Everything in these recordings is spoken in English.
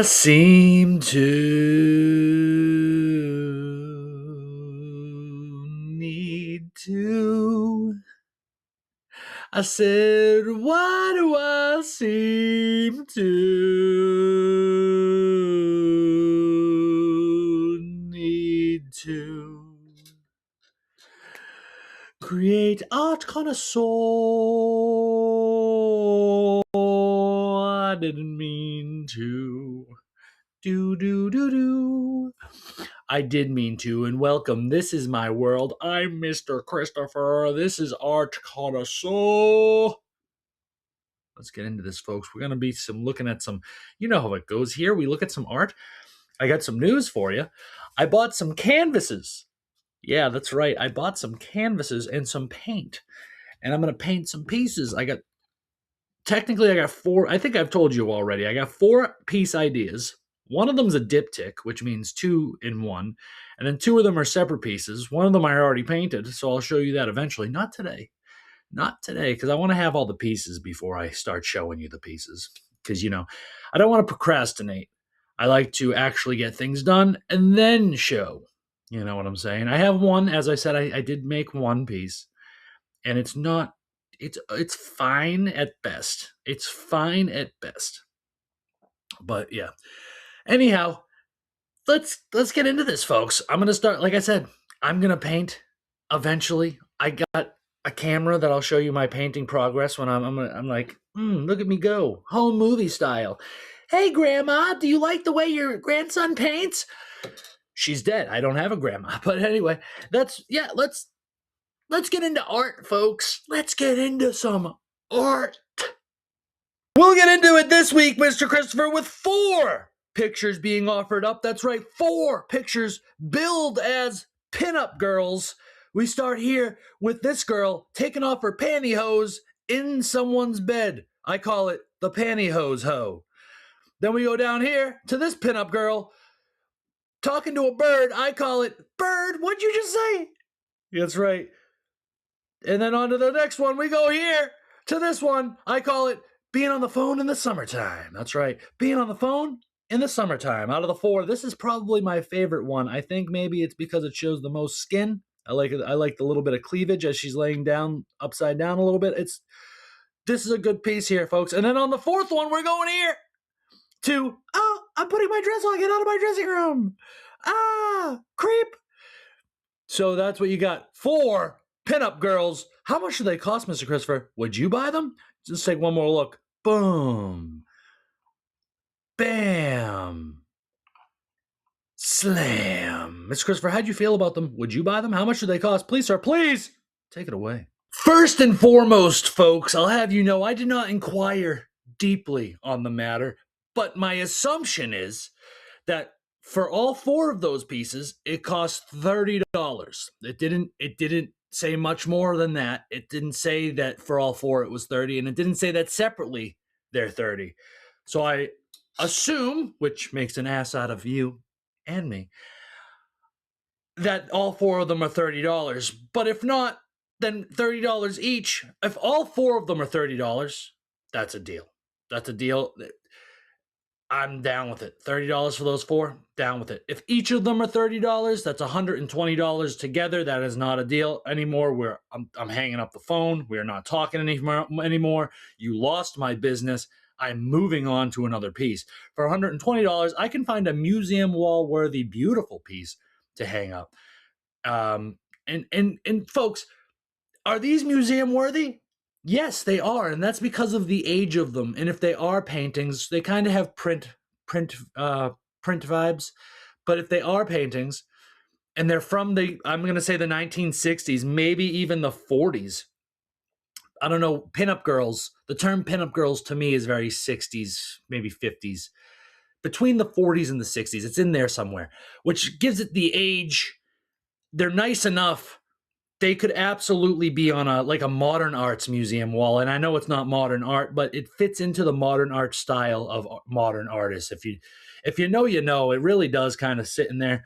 seem to need to. I said, why do I seem to need to create art connoisseur? I didn't mean to. Do. I did mean to, and welcome. This is my world. I'm Mr. Christopher. This is Art Connoisseur. Let's get into this, folks. We're going to be looking at some, you know how it goes here. We look at some art. I got some news for you. I bought some canvases. Yeah, that's right. I bought some canvases and some paint, and I'm going to paint some pieces. I got four. I think I've told you already. I got 4-piece ideas. One of them is a diptych, which means 2 in 1. And then 2 of them are separate pieces. One of them I already painted, so I'll show you that eventually. Not today, because I want to have all the pieces before I start showing you the pieces. Because, I don't want to procrastinate. I like to actually get things done and then show. You know what I'm saying? I have one, as I said, I did make one piece. And it's not, it's fine at best. It's fine at best. But yeah. Anyhow, let's get into this, folks. I'm gonna start. Like I said, I'm gonna paint eventually. I got a camera that I'll show you my painting progress when I'm like, look at me go, home movie style. Hey, Grandma, do you like the way your grandson paints? She's dead. I don't have a grandma. But anyway, let's get into art, folks. Let's get into some art. We'll get into it this week, Mr. Christopher, with 4 pictures being offered up. That's right, 4 pictures billed as pinup girls. We start here with this girl taking off her pantyhose in someone's bed. I call it the pantyhose hoe. Then we go down here to this pinup girl talking to a bird. I call it, bird, what'd you just say? That's right. And then on to the next one. We go here to this one. I call it being on the phone in the summertime. That's right. Being on the phone in the summertime. Out of the 4, this is probably my favorite one. I think maybe it's because it shows the most skin. I like it. I like the little bit of cleavage as she's laying down upside down a little bit. This is a good piece here, folks. And then on the 4th one, we're going here to, I'm putting my dress on. Get out of my dressing room. Creep. So that's what you got. 4 pinup girls. How much do they cost, Mr. Christopher? Would you buy them? Just take one more look. Boom. Bam. Slam. Mr. Christopher, how'd you feel about them? Would you buy them? How much do they cost? Please, sir, please. Take it away. First and foremost, folks, I'll have you know I did not inquire deeply on the matter, but my assumption is that for all 4 of those pieces, it cost $30. It didn't say much more than that. It didn't say that for all 4 it was 30, and it didn't say that separately they're 30. So I assume, which makes an ass out of you and me, that all 4 of them are $30. But if not, then $30 each. If all 4 of them are $30, that's a deal. That's a deal. I'm down with it. $30 for those 4, down with it. If each of them are $30, that's $120 together. That is not a deal anymore. I'm hanging up the phone. We're not talking anymore. You lost my business. I'm moving on to another piece. For $120, I can find a museum wall worthy, beautiful piece to hang up. And folks, are these museum worthy? Yes, they are, and that's because of the age of them. And if they are paintings, they kind of have print vibes. But if they are paintings, and they're from I'm going to say the 1960s, maybe even the 40s. I don't know, pinup girls. The term pinup girls to me is very 60s, maybe 50s. Between the 40s and the 60s, it's in there somewhere, which gives it the age. They're nice enough. They could absolutely be on a modern arts museum wall. And I know it's not modern art, but it fits into the modern art style of modern artists. If you know, you know, it really does kind of sit in there.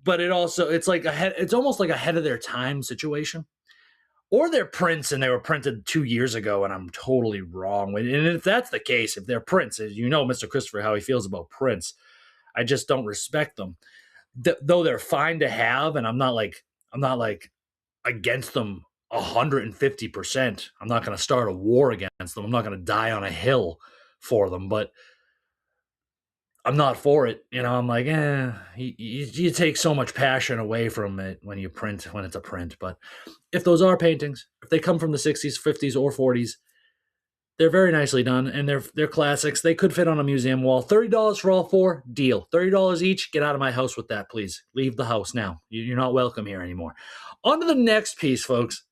But it's almost like ahead of their time situation. or they're prints and they were printed 2 years ago and I'm totally wrong. And if that's the case, if they're prints, you know Mr. Christopher how he feels about prints. I just don't respect them. Though they're fine to have, and I'm not like against them 150%. I'm not going to start a war against them. I'm not going to die on a hill for them, but I'm not for it. You know, I'm like, you take so much passion away from it when you print, when it's a print. But if those are paintings, if they come from the 60s, 50s, or 40s, they're very nicely done, and they're classics. They could fit on a museum wall. $30 for all four, deal. $30 each. Get out of my house with that, please. Leave the house now. You're not welcome here anymore. On to the next piece, folks.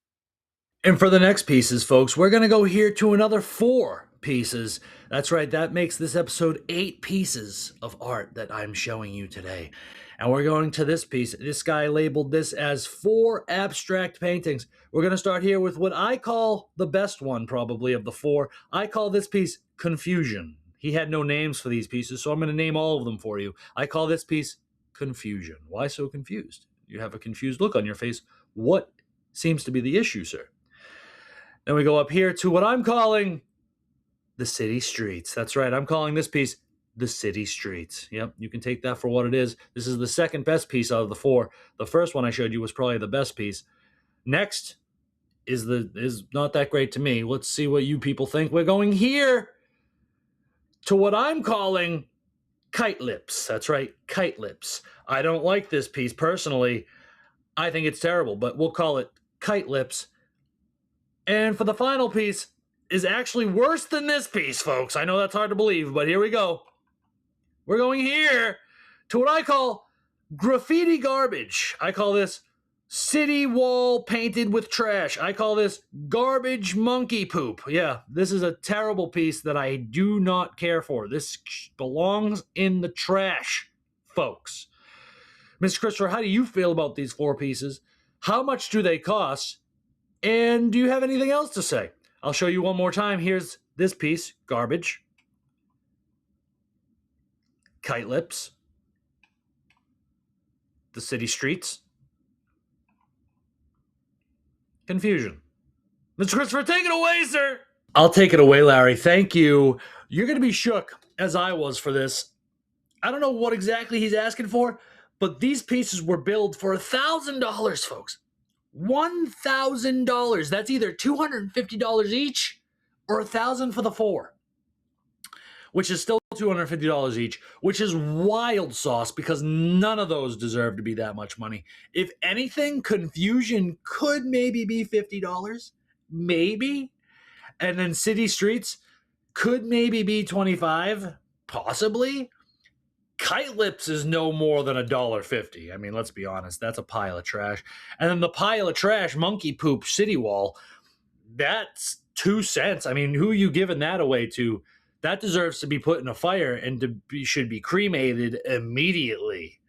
And for the next pieces, folks, we're going to go here to another 4 pieces. That's right, that makes this episode 8 pieces of art that I'm showing you today. And we're going to this piece. This guy labeled this as 4 abstract paintings. We're going to start here with what I call the best one, probably, of the 4. I call this piece Confusion. He had no names for these pieces, so I'm going to name all of them for you. I call this piece Confusion. Why so confused? You have a confused look on your face. What seems to be the issue, sir? Then we go up here to what I'm calling the city streets. That's right, I'm calling this piece the city streets. Yep, you can take that for what it is. This is the second best piece out of the 4. The first one I showed you was probably the best piece. Next is not that great to me. Let's see what you people think. We're going here to what I'm calling Kite Lips. That's right, Kite Lips. I don't like this piece personally. I think it's terrible, but we'll call it Kite Lips. And for the final piece is actually worse than this piece, folks. I know that's hard to believe, but here we go. We're going here to what I call graffiti garbage. I call this city wall painted with trash. I call this garbage monkey poop. Yeah, this is a terrible piece that I do not care for. This belongs in the trash, folks. Mr. Christopher, how do you feel about these 4 pieces? How much do they cost? And do you have anything else to say? I'll show you one more time. Here's this piece, garbage. Kite Lips. The city streets. Confusion. Mr. Christopher, take it away, sir. I'll take it away, Larry. Thank you. You're going to be shook, as I was for this. I don't know what exactly he's asking for, but these pieces were billed for $1,000, folks. $1,000. That's either $250 each or $1,000 for the 4, which is still $250 each, which is wild sauce because none of those deserve to be that much money. If anything, Confusion could maybe be $50, maybe, and then City Streets could maybe be $25, possibly. Kite Lips is no more than $1.50. I mean, let's be honest, that's a pile of trash. And then the pile of trash, monkey poop city wall, that's 2 cents. I mean, who are you giving that away to? That deserves to be put in a fire and should be cremated immediately.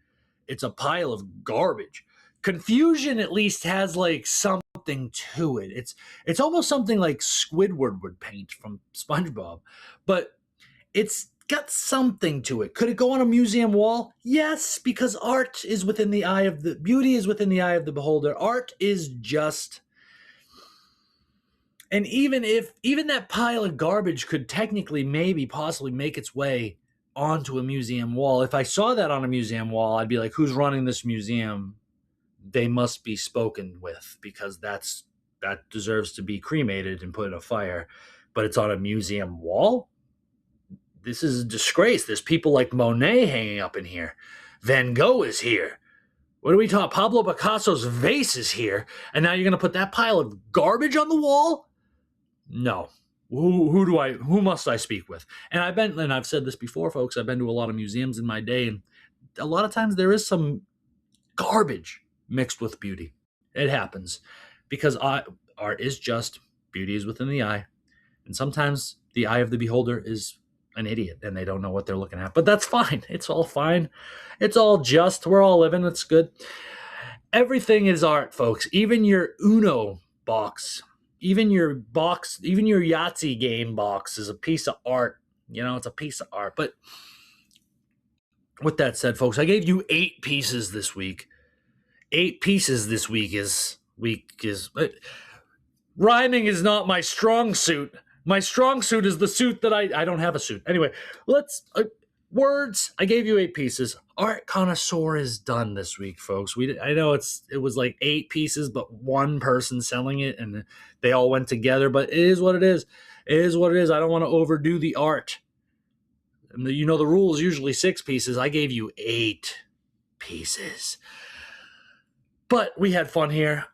It's a pile of garbage. Confusion at least has like something to it. It's almost something like Squidward would paint from SpongeBob, but it's got something to it. Could it go on a museum wall? Yes, because art is within the eye of the beauty is within the eye of the beholder. Art is just, and even that pile of garbage could technically maybe possibly make its way onto a museum wall. If I saw that on a museum wall, I'd be like, who's running this museum? They must be spoken with because that deserves to be cremated and put in a fire. But it's on a museum wall? This is a disgrace. There's people like Monet hanging up in here. Van Gogh is here. What do we talk? Pablo Picasso's vase is here. And now you're going to put that pile of garbage on the wall? No. Who must I speak with? And I've said this before, folks, I've been to a lot of museums in my day, and a lot of times there is some garbage mixed with beauty. It happens because art is just, beauty is within the eye. And sometimes the eye of the beholder is an idiot and they don't know what they're looking at. But that's fine. It's all fine. It's all just. We're all living. It's good. Everything is art, folks. Even your Uno box, even your Yahtzee game box is a piece of art. You know, it's a piece of art. But with that said, folks, I gave you 8 pieces this week. 8 pieces this week is Rhyming is not my strong suit. My strong suit is the suit that I don't have a suit. Anyway, let's words. I gave you 8 pieces. Art Connoisseur is done this week, folks. I know it was like 8 pieces, but one person selling it, and they all went together. But it is what it is. It is what it is. I don't want to overdo the art. And the rule is usually 6 pieces. I gave you 8 pieces. But we had fun here.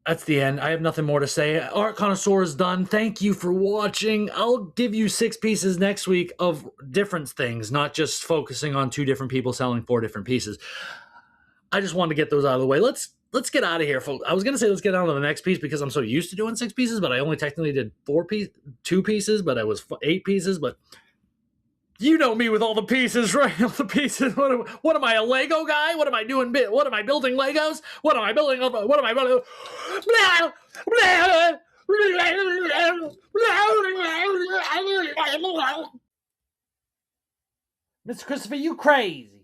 That's the end. I have nothing more to say. Art Connoisseur is done. Thank you for watching. I'll give you 6 pieces next week of different things, not just focusing on 2 different people selling 4 different pieces. I just wanted to get those out of the way. Let's get out of here, folks. I was going to say let's get on to the next piece because I'm so used to doing 6 pieces, but I only technically did 2 pieces, but I was 8 pieces, but you know me with all the pieces, right? All the pieces. What am I, a Lego guy? What am I doing? What am I building Legos? What am I building? What am I building? Mr. Christopher, you crazy.